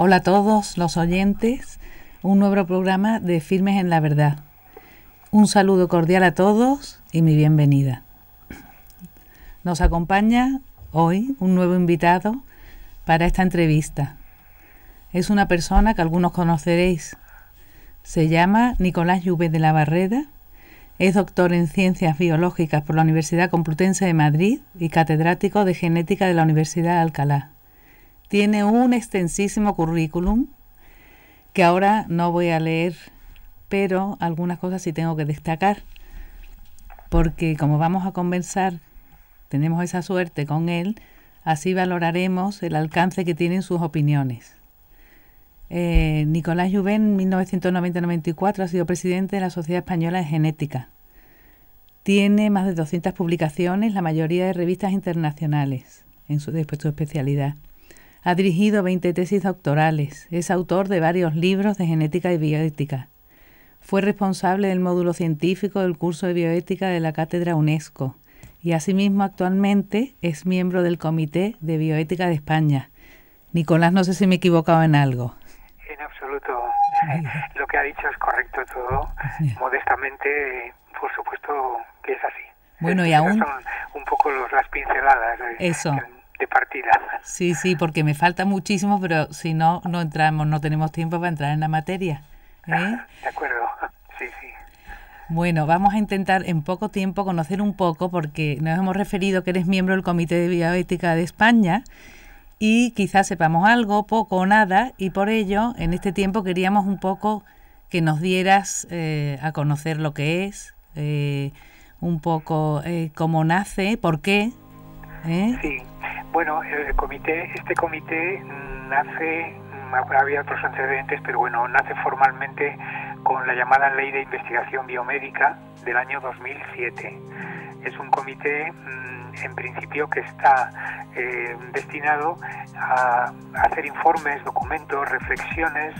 Hola a todos los oyentes, un nuevo programa de Firmes en la Verdad. Un saludo cordial a todos y mi bienvenida. Nos acompaña hoy un nuevo invitado para esta entrevista. Es una persona que algunos conoceréis. Se llama Nicolás Llubé de la Barrera, es doctor en Ciencias Biológicas por la Universidad Complutense de Madrid y catedrático de Genética de la Universidad de Alcalá. Tiene un extensísimo currículum que ahora no voy a leer, pero algunas cosas sí tengo que destacar, porque como vamos a conversar, tenemos esa suerte con él, así valoraremos el alcance que tienen sus opiniones. Nicolás Llubé en 1990-94 ha sido presidente de la Sociedad Española de Genética. Tiene más de 200 publicaciones, la mayoría de revistas internacionales, después de su especialidad. Ha dirigido 20 tesis doctorales, es autor de varios libros de genética y bioética. Fue responsable del módulo científico del curso de bioética de la Cátedra UNESCO y asimismo actualmente es miembro del Comité de Bioética de España. Nicolás, no sé si me he equivocado en algo. En absoluto. Lo que ha dicho es correcto todo. Modestamente, por supuesto que es así. Bueno, y aún... Son un poco las pinceladas de partida. Sí, porque me falta muchísimo, pero si no, no entramos, no tenemos tiempo para entrar en la materia. De acuerdo, sí. Bueno, vamos a intentar en poco tiempo conocer un poco, porque nos hemos referido que eres miembro del Comité de Bioética de España y quizás sepamos algo, poco o nada, y por ello, en este tiempo queríamos un poco que nos dieras a conocer lo que es, un poco cómo nace, por qué. Sí, bueno, este comité nace, había otros antecedentes, pero bueno, nace formalmente con la llamada Ley de Investigación Biomédica del año 2007. Es un comité, en principio, que está destinado a hacer informes, documentos, reflexiones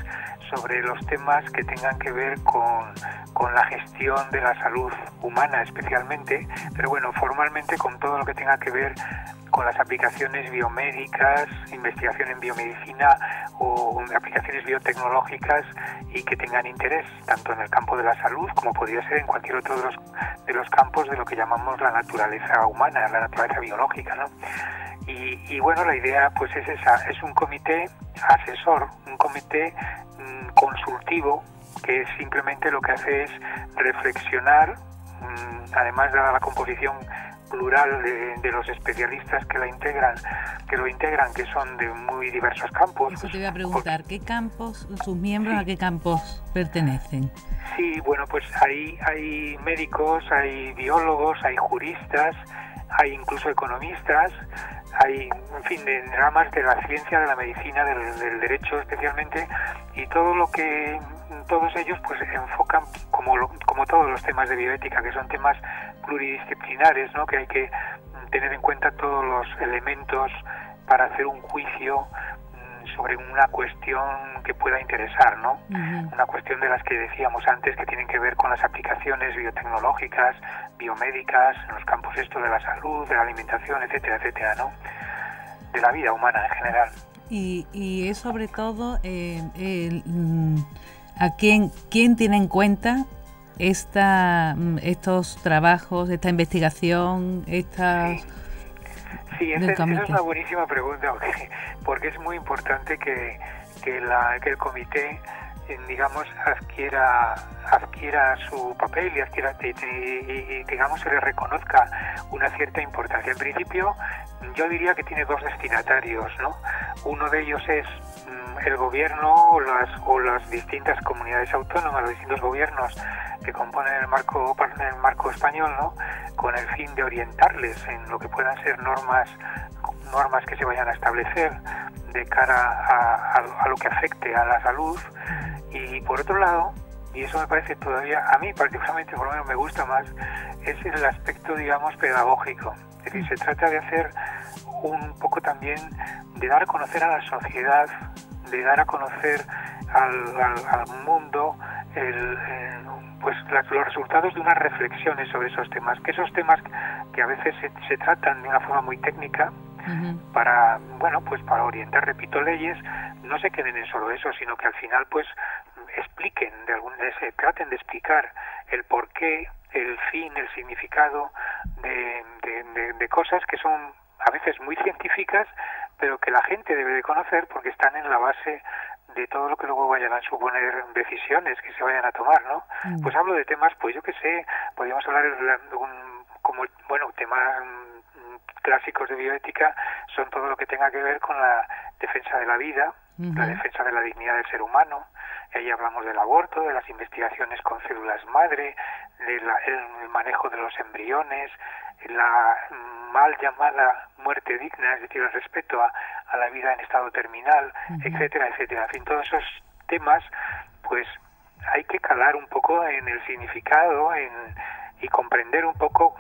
sobre los temas que tengan que ver con la gestión de la salud humana especialmente, pero bueno, formalmente con todo lo que tenga que ver con las aplicaciones biomédicas, investigación en biomedicina o aplicaciones biotecnológicas y que tengan interés tanto en el campo de la salud como podría ser en cualquier otro de los campos de lo que llamamos la naturaleza humana, la naturaleza biológica, ¿no? Y bueno, la idea pues es esa, es un comité asesor, un comité consultivo que simplemente lo que hace es reflexionar, además de la composición plural de los especialistas que lo integran, que son de muy diversos campos. Eso te voy a preguntar, ¿qué campos, sus miembros, sí, a qué campos pertenecen? Sí, bueno, pues hay médicos, hay biólogos, hay juristas, hay incluso economistas, hay, en fin, de ramas de la ciencia, de la medicina, del derecho especialmente, y todos ellos pues enfocan, como todos los temas de bioética, que son temas pluridisciplinares, ¿no? Que hay que tener en cuenta todos los elementos para hacer un juicio sobre una cuestión que pueda interesar, ¿no? Uh-huh. Una cuestión de las que decíamos antes, que tienen que ver con las aplicaciones biotecnológicas, biomédicas, en los campos de la salud, de la alimentación, etcétera, ¿no? De la vida humana en general. Y es sobre todo a quién tiene en cuenta estos trabajos, esta investigación, Sí, esa es una buenísima pregunta, porque es muy importante que el comité, digamos, adquiera su papel y digamos, se le reconozca una cierta importancia. En principio, yo diría que tiene dos destinatarios, ¿no? Uno de ellos es el gobierno o las distintas comunidades autónomas, los distintos gobiernos que componen el marco español, ¿no? Con el fin de orientarles en lo que puedan ser normas que se vayan a establecer de cara a lo que afecte a la salud. Y por otro lado, y eso me parece todavía, a mí particularmente, por lo menos me gusta más, es el aspecto, digamos, pedagógico. Es decir, se trata de hacer un poco también, de dar a conocer a la sociedad, de dar a conocer al mundo pues los resultados de unas reflexiones sobre esos temas, que esos temas que a veces se tratan de una forma muy técnica, para, bueno, pues para orientar, repito, leyes, no se queden en solo eso, sino que al final pues expliquen, traten de explicar el porqué, el fin, el significado de cosas que son a veces muy científicas, pero que la gente debe de conocer porque están en la base de todo lo que luego vayan a suponer decisiones que se vayan a tomar, ¿no? Pues hablo de temas, pues yo qué sé, podríamos hablar temas clásicos de bioética son todo lo que tenga que ver con la defensa de la vida, la defensa de la dignidad del ser humano. Ahí hablamos del aborto, de las investigaciones con células madre, el manejo de los embriones, la mal llamada muerte digna, es decir, el respeto a la vida en estado terminal, etcétera, etcétera. En fin, todos esos temas, pues hay que calar un poco en el significado y comprender un poco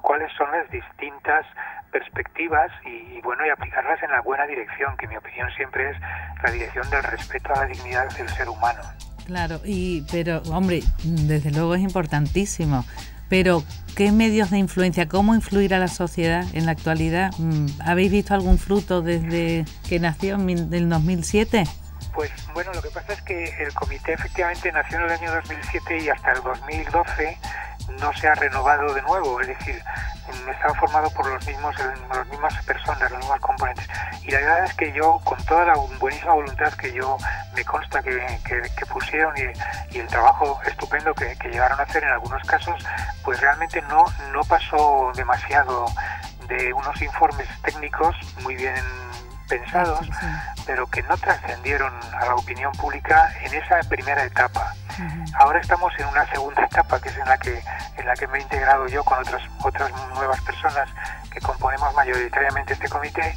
cuáles son las distintas perspectivas y aplicarlas en la buena dirección, que en mi opinión siempre es la dirección del respeto a la dignidad del ser humano. Claro, pero hombre, desde luego es importantísimo. Pero, ¿qué medios de influencia, cómo influir a la sociedad en la actualidad? ¿Habéis visto algún fruto desde que nació en el 2007? Pues bueno, lo que pasa es que el comité efectivamente nació en el año 2007 y hasta el 2012 no se ha renovado de nuevo, es decir, estaba formado por las mismas personas, los mismos componentes. Y la verdad es que yo, con toda la buenísima voluntad que yo me consta que pusieron y el trabajo estupendo que llegaron a hacer en algunos casos, pues realmente no pasó demasiado de unos informes técnicos muy bien pensados, pero que no trascendieron a la opinión pública en esa primera etapa. Ahora estamos en una segunda etapa, que es en la que me he integrado yo con otras nuevas personas que componemos mayoritariamente este comité,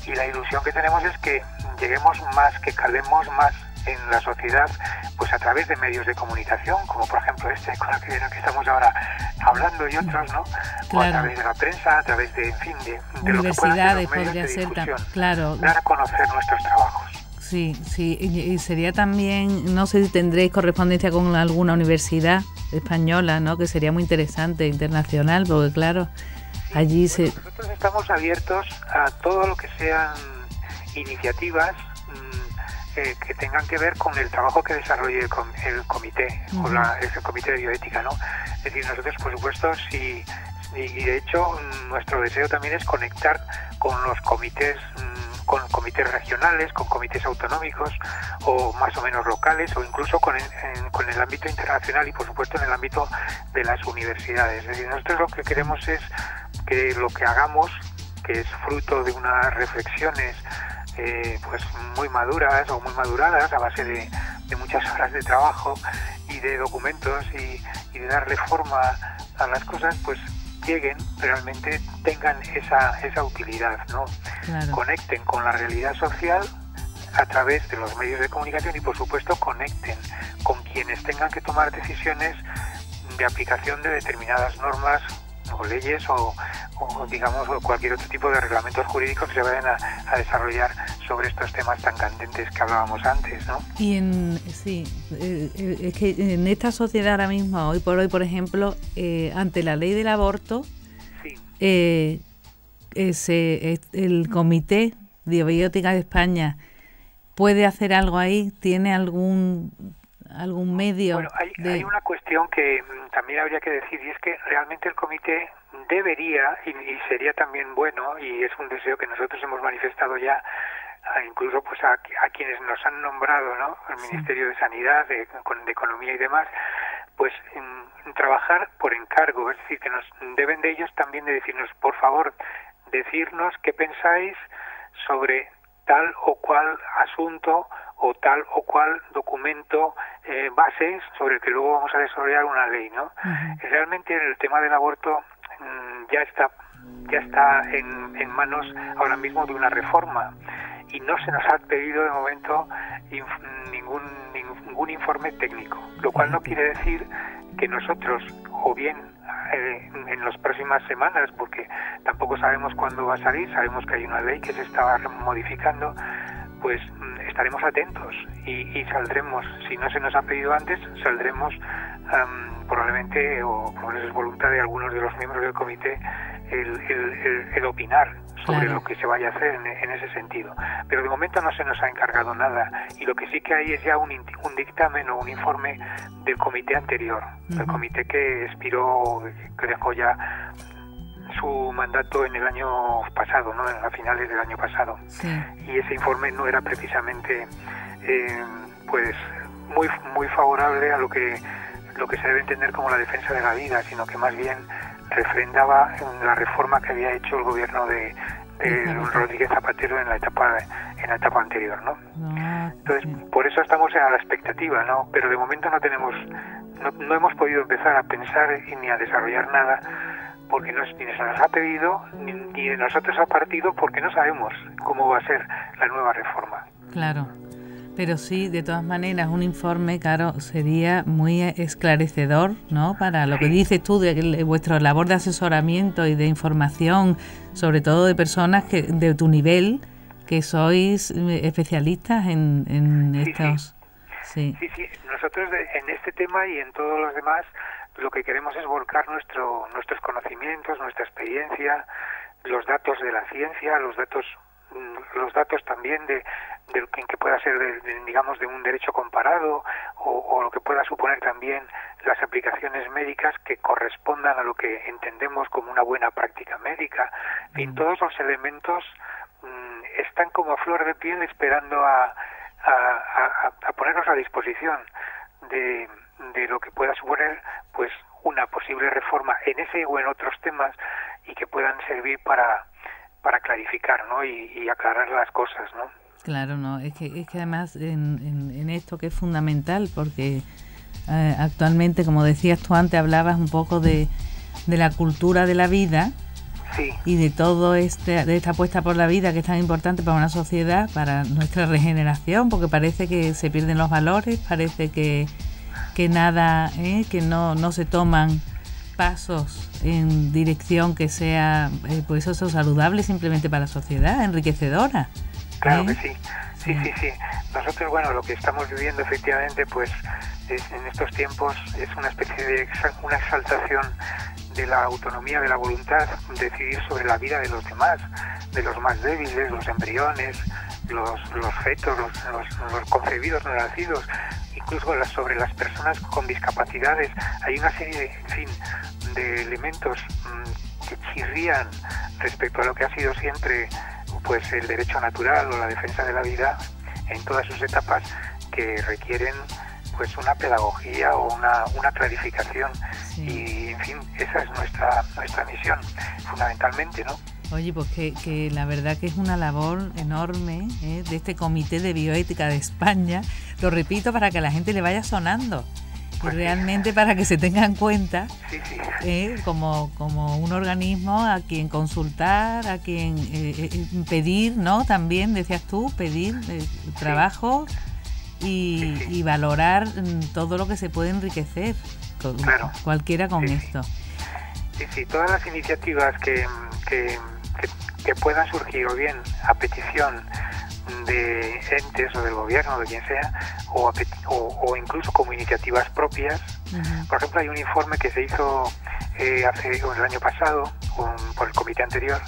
y la ilusión que tenemos es que lleguemos más, que calemos más en la sociedad, pues a través de medios de comunicación, como por ejemplo con el que estamos ahora hablando, y otros, ¿no? Claro. O a través de la prensa, a través de lo que puedan ser los medios de difusión, claro, dar a conocer nuestros trabajos. Sí, y sería también, no sé si tendréis correspondencia con alguna universidad española, ¿no? Que sería muy interesante, internacional, porque claro, allí nosotros estamos abiertos a todo lo que sean iniciativas que tengan que ver con el trabajo que desarrolle el comité, o el comité de bioética, ¿no? Es decir, nosotros, por supuesto, y de hecho, nuestro deseo también es conectar con los comités, con comités regionales, con comités autonómicos, o más o menos locales, o incluso con el ámbito internacional y, por supuesto, en el ámbito de las universidades. Es decir, nosotros lo que queremos es que lo que hagamos, que es fruto de unas reflexiones pues muy maduras o muy maduradas a base de muchas horas de trabajo y de documentos y de darle forma a las cosas, pues lleguen, realmente tengan esa utilidad, ¿no? Claro. Conecten con la realidad social a través de los medios de comunicación y, por supuesto, conecten con quienes tengan que tomar decisiones de aplicación de determinadas normas o leyes o digamos cualquier otro tipo de reglamentos jurídicos que se vayan a desarrollar sobre estos temas tan candentes que hablábamos antes, ¿no? Y es que en esta sociedad ahora mismo, hoy por hoy, por ejemplo, ante la ley del aborto, el Comité de Bioética de España puede hacer algo ahí, tiene algún medio. Bueno, hay una cuestión que también habría que decir, y es que realmente el comité debería, y sería también bueno, y es un deseo que nosotros hemos manifestado ya, incluso pues a quienes nos han nombrado, ¿no? El Ministerio de Sanidad, de Economía y demás, pues trabajar por encargo, es decir, que nos deben de ellos también de decirnos, por favor, decirnos qué pensáis sobre tal o cual asunto o tal o cual documento, bases sobre el que luego vamos a desarrollar una ley, ¿no? Realmente el tema del aborto ya está en manos ahora mismo de una reforma y no se nos ha pedido de momento ningún informe técnico, lo cual no quiere decir que nosotros, o bien en las próximas semanas, porque tampoco sabemos cuándo va a salir, sabemos que hay una ley que se está modificando, pues estaremos atentos y saldremos, si no se nos ha pedido antes, saldremos probablemente, o por es voluntad de algunos de los miembros del comité, el opinar sobre lo que se vaya a hacer en ese sentido. Pero de momento no se nos ha encargado nada, y lo que sí que hay es ya un dictamen o un informe del comité anterior, del comité que expiró, que dejó ya su mandato en el año pasado, ¿no? A finales del año pasado. Sí. Y ese informe no era precisamente pues muy favorable a lo que se debe entender como la defensa de la vida, sino que más bien refrendaba la reforma que había hecho el gobierno de Rodríguez Zapatero en la etapa anterior, ¿no? Entonces, por eso estamos a la expectativa, ¿no? Pero de momento no hemos podido empezar a pensar ni a desarrollar nada, porque ni se nos ha pedido, ni de nosotros ha partido, porque no sabemos cómo va a ser la nueva reforma. Claro. Pero sí, de todas maneras, un informe, claro, sería muy esclarecedor, ¿no? Para lo que dices tú, de vuestra labor de asesoramiento y de información, sobre todo de personas de tu nivel, que sois especialistas en estos... Sí. Nosotros en este tema y en todos los demás, lo que queremos es volcar nuestros conocimientos, nuestra experiencia, los datos de la ciencia, los datos también de que pueda ser digamos de un derecho comparado, o lo que pueda suponer también las aplicaciones médicas que correspondan a lo que entendemos como una buena práctica médica. En fin, todos los elementos están como a flor de piel, esperando a ponernos a disposición de lo que pueda suponer pues una posible reforma en ese o en otros temas, y que puedan servir para clarificar, ¿no? y aclarar las cosas, ¿no? Claro, no, es que además en esto que es fundamental, porque actualmente, como decías tú antes, hablabas un poco de la cultura de la vida. Sí. Y de todo de esta apuesta por la vida, que es tan importante para una sociedad, para nuestra regeneración, porque parece que se pierden los valores, parece que nada, que no se toman pasos en dirección que sea pues eso, saludable simplemente para la sociedad, enriquecedora. Claro que sí. Nosotros, bueno, lo que estamos viviendo efectivamente, pues en estos tiempos es una especie de una exaltación de la autonomía, de la voluntad de decidir sobre la vida de los demás, de los más débiles, los embriones, los fetos, los concebidos no nacidos, incluso sobre las personas con discapacidades. Hay una serie de elementos que chirrían respecto a lo que ha sido siempre pues el derecho natural o la defensa de la vida en todas sus etapas, que requieren pues una pedagogía o una clarificación. Y en fin, esa es nuestra misión fundamentalmente, ¿no? Oye, pues que la verdad que es una labor enorme de este Comité de Bioética de España, lo repito para que a la gente le vaya sonando, pues y realmente para que se tenga en cuenta como un organismo a quien consultar, a quien pedir, ¿no? También decías tú, pedir trabajo y valorar todo lo que se puede enriquecer, cualquiera con esto. Sí, todas las iniciativas que puedan surgir, o bien a petición de entes o del gobierno, de quien sea, o incluso como iniciativas propias. Por ejemplo, hay un informe que se hizo el año pasado por el comité anterior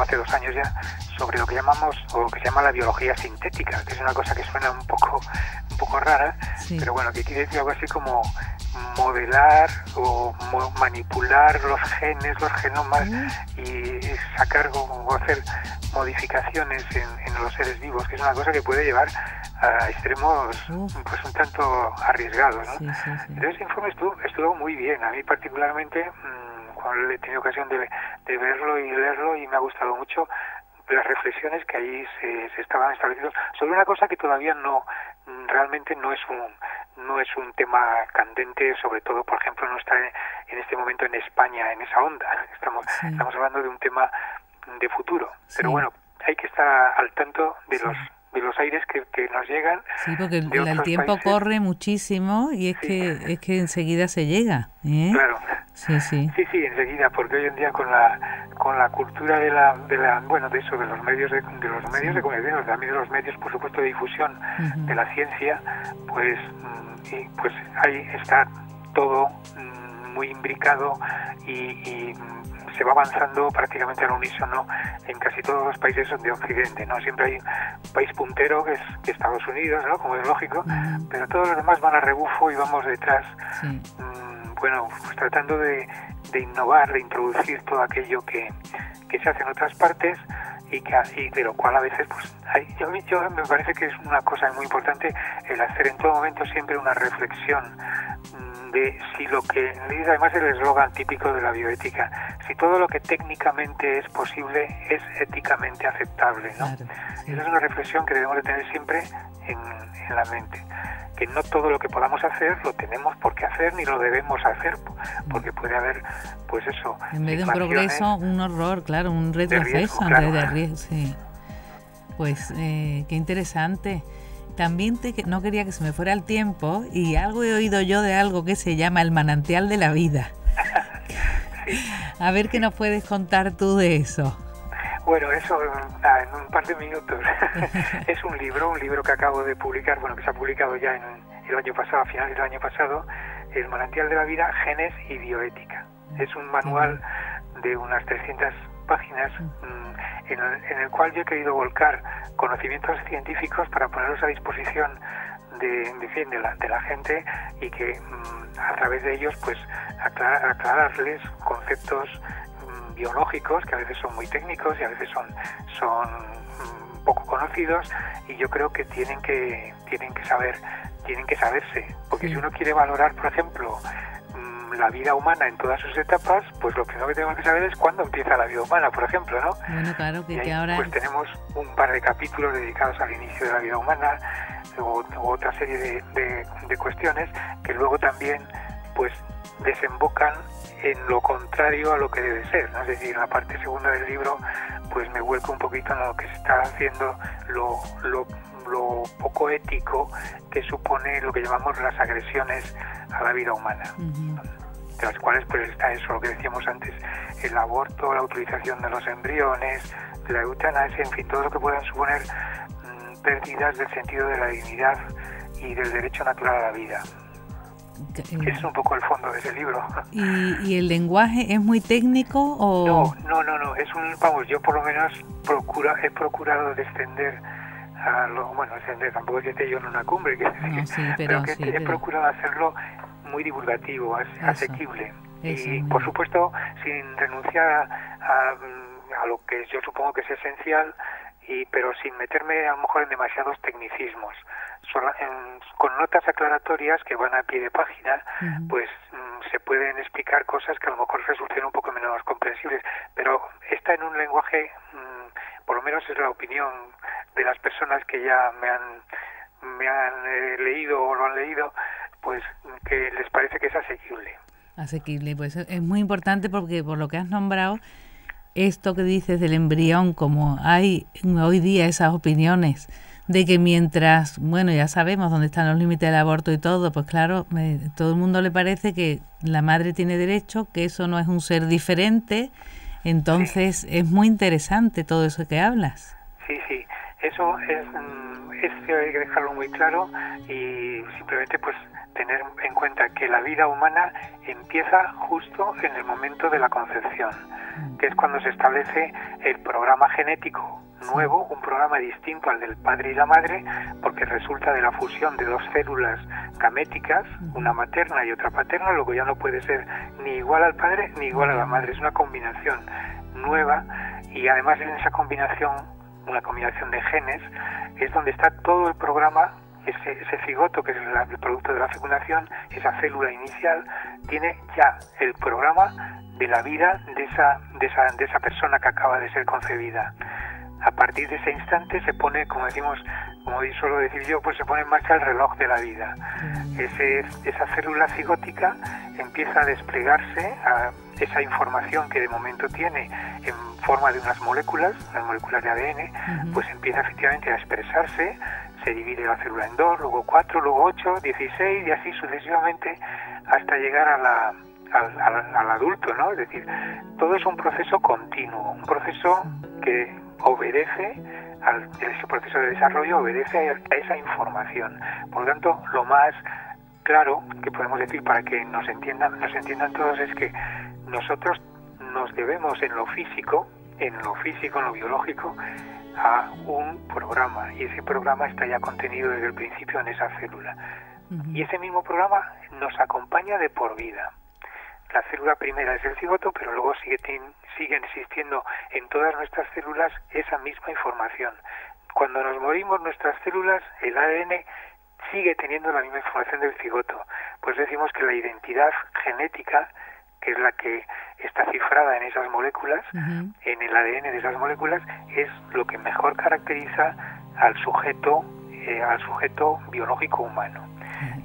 hace 2 años ya, sobre lo que llamamos, o lo que se llama la biología sintética, que es una cosa que suena un poco rara, pero bueno, que quiere decir algo así como modelar o manipular los genes, los genomas, y sacar o hacer modificaciones en los seres vivos, que es una cosa que puede llevar a extremos pues un tanto arriesgados, ¿no? Entonces ese informe estuvo muy bien. A mí particularmente, cuando he tenido ocasión de verlo y leerlo, y me ha gustado mucho las reflexiones que ahí se estaban estableciendo sobre una cosa que todavía realmente no es un tema candente, sobre todo, por ejemplo, no está en este momento en España en esa onda. Estamos hablando de un tema de futuro, pero bueno, hay que estar al tanto de los aires que nos llegan. Sí, porque el tiempo países. Corre muchísimo, y es que enseguida se llega, ¿eh? Claro. Sí, enseguida, porque hoy en día con con la cultura de bueno, de eso, de los medios de comunicación, también de los medios, por supuesto, de difusión de la ciencia, pues ahí está todo muy imbricado y se va avanzando prácticamente al unísono en casi todos los países de Occidente, ¿no? Siempre hay un país puntero que es Estados Unidos, ¿no? Como es lógico, pero todos los demás van a rebufo y vamos detrás, bueno, pues tratando de innovar, de introducir todo aquello que se hace en otras partes y de lo cual a veces pues yo me parece que es una cosa muy importante el hacer en todo momento siempre una reflexión de si lo que dice además el eslogan típico de la bioética, si todo lo que técnicamente es posible es éticamente aceptable, ¿no? Claro, sí. Esa es una reflexión que debemos de tener siempre en la mente, que no todo lo que podamos hacer lo tenemos por qué hacer ni lo debemos hacer, porque puede haber, pues eso, en vez de un progreso, un horror, claro, un retroceso en vez de riesgo, sí. Pues qué interesante. También no quería que se me fuera el tiempo y algo he oído yo de algo que se llama el manantial de la vida. A ver qué nos puedes contar tú de eso. Bueno, eso en un par de minutos. Es un libro que acabo de publicar, bueno, que se ha publicado ya en el año pasado, a finales del año pasado, El manantial de la vida, genes y bioética. Es un manual de unas 300 páginas en el cual yo he querido volcar conocimientos científicos para ponerlos a disposición de la gente y que a través de ellos pues aclararles conceptos biológicos que a veces son muy técnicos y a veces son poco conocidos, y yo creo que tienen que saberse, porque si uno quiere valorar, por ejemplo, la vida humana en todas sus etapas, pues lo primero que tenemos que saber es cuándo empieza la vida humana, por ejemplo, ¿no? Bueno, claro, que, y ahí, que ahora pues tenemos un par de capítulos dedicados al inicio de la vida humana, o otra serie de cuestiones que luego también pues desembocan en lo contrario a lo que debe ser, ¿no? Es decir, en la parte segunda del libro pues me vuelco un poquito en lo que se está haciendo, lo poco ético que supone lo que llamamos las agresiones a la vida humana, de las cuales pues está eso, lo que decíamos antes, el aborto, la utilización de los embriones, la eutanasia, en fin, todo lo que puedan suponer pérdidas del sentido de la dignidad y del derecho natural a la vida. Ese es un poco el fondo de ese libro. ¿Y el lenguaje es muy técnico o...? No, es yo por lo menos he procurado descender descender, tampoco esté yo en una cumbre, pero he procurado hacerlo muy divulgativo, asequible. Y por supuesto sin renunciar a lo que yo supongo que es esencial, pero sin meterme a lo mejor en demasiados tecnicismos. Con notas aclaratorias que van a pie de página, pues se pueden explicar cosas que a lo mejor resulten un poco menos comprensibles, pero está en un lenguaje, por lo menos es la opinión de las personas que ya me han leído o lo han leído, pues que les parece que es asequible. Asequible, pues es muy importante porque por lo que has nombrado, esto que dices del embrión, como hay hoy día esas opiniones de que mientras, ya sabemos dónde están los límites del aborto y todo, pues claro, todo el mundo le parece que la madre tiene derecho, que eso no es un ser diferente, entonces es muy interesante todo eso que hablas. Sí, eso es hay que dejarlo muy claro y simplemente pues tener en cuenta que la vida humana empieza justo en el momento de la concepción, que es cuando se establece el programa genético nuevo, un programa distinto al del padre y la madre, porque resulta de la fusión de dos células gaméticas, una materna y otra paterna, luego ya no puede ser ni igual al padre ni igual a la madre, es una combinación nueva, y además en esa combinación, una combinación de genes, es donde está todo el programa. Ese cigoto, que es el producto de la fecundación, esa célula inicial, tiene ya el programa de la vida de esa persona que acaba de ser concebida. A partir de ese instante se pone, como suelo decir yo, pues se pone en marcha el reloj de la vida. Esa célula cigótica empieza a desplegarse, a esa información que de momento tiene en forma de unas moléculas de ADN, pues empieza efectivamente a expresarse. Se divide la célula en 2, luego 4, luego 8, 16 y así sucesivamente hasta llegar al adulto, ¿no? Es decir, todo es un proceso continuo, un proceso que obedece ese proceso de desarrollo, obedece a esa información. Por lo tanto, lo más claro que podemos decir para que nos entiendan todos es que nosotros nos debemos en lo físico, en lo biológico, a un programa, y ese programa está ya contenido desde el principio en esa célula. Y ese mismo programa nos acompaña de por vida. La célula primera es el cigoto, pero luego sigue existiendo en todas nuestras células esa misma información. Cuando nos morimos, nuestras células, el ADN, sigue teniendo la misma información del cigoto. Pues decimos que la identidad genética, que es la que está cifrada en esas moléculas, en el ADN de esas moléculas, es lo que mejor caracteriza al sujeto biológico humano.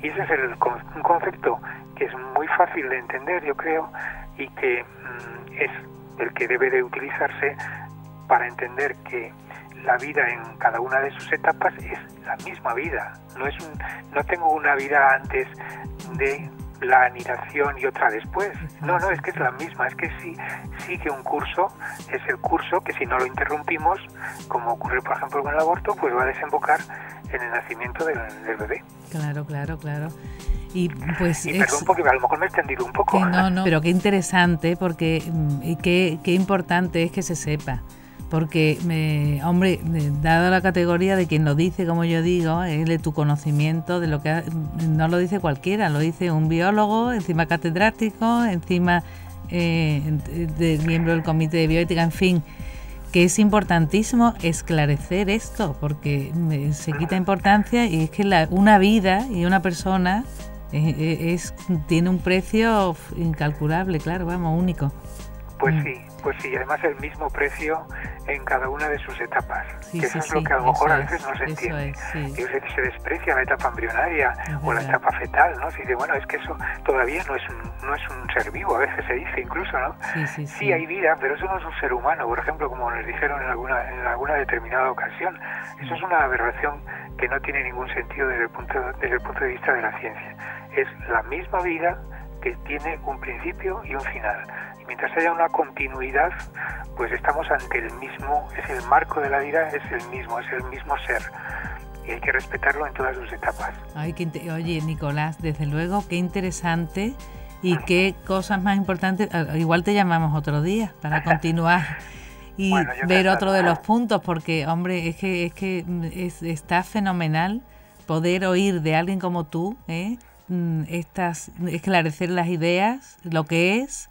Y ese es un concepto que es muy fácil de entender, yo creo, y que es el que debe de utilizarse para entender que la vida en cada una de sus etapas es la misma vida. No tengo una vida antes de la anidación y otra después. No, es que es la misma, es que sí sigue un curso, es el curso que si no lo interrumpimos, como ocurre por ejemplo con el aborto, pues va a desembocar en el nacimiento del bebé. Claro. Y pues perdón, porque a lo mejor me he extendido un poco. No, pero qué interesante, porque y qué importante es que se sepa. Porque, dado la categoría de quien lo dice, como yo digo, es de tu conocimiento, de lo que no lo dice cualquiera, lo dice un biólogo, encima catedrático, encima de miembro del Comité de Bioética, en fin, que es importantísimo esclarecer esto, porque se quita importancia, y es que una vida y una persona tiene un precio incalculable, claro, único. Pues sí, además el mismo precio en cada una de sus etapas, eso es lo que a lo mejor a veces no se entiende. Se desprecia la etapa embrionaria o la etapa fetal, ¿no? Se dice, bueno, es que eso todavía no es un ser vivo, a veces se dice incluso, ¿no? Sí, hay vida, pero eso no es un ser humano, por ejemplo, como nos dijeron en alguna determinada ocasión. Eso es una aberración que no tiene ningún sentido desde el punto de vista de la ciencia. Es la misma vida que tiene un principio y un final. Y mientras haya una continuidad, pues estamos ante el mismo, es el marco de la vida, es el mismo ser. Y hay que respetarlo en todas sus etapas. Oye, Nicolás, desde luego, qué interesante y qué cosas más importantes. Igual te llamamos otro día para continuar y ver otro de los puntos, porque, hombre, es que está fenomenal poder oír de alguien como tú, esclarecer las ideas, lo que es,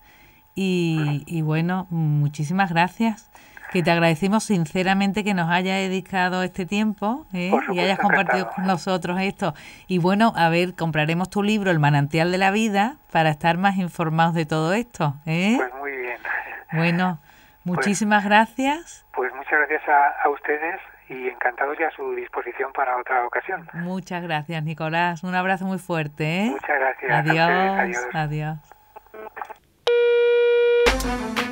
y bueno, muchísimas gracias, que te agradecemos sinceramente que nos hayas dedicado este tiempo y hayas compartido con nosotros esto. Y bueno, a ver, compraremos tu libro, El manantial de la vida, para estar más informados de todo esto. Pues muy bien. Bueno, muchísimas gracias. Pues muchas gracias a ustedes, y encantados y a su disposición para otra ocasión. Muchas gracias, Nicolás. Un abrazo muy fuerte. Muchas gracias. Adiós. A ustedes. Adiós. Adiós.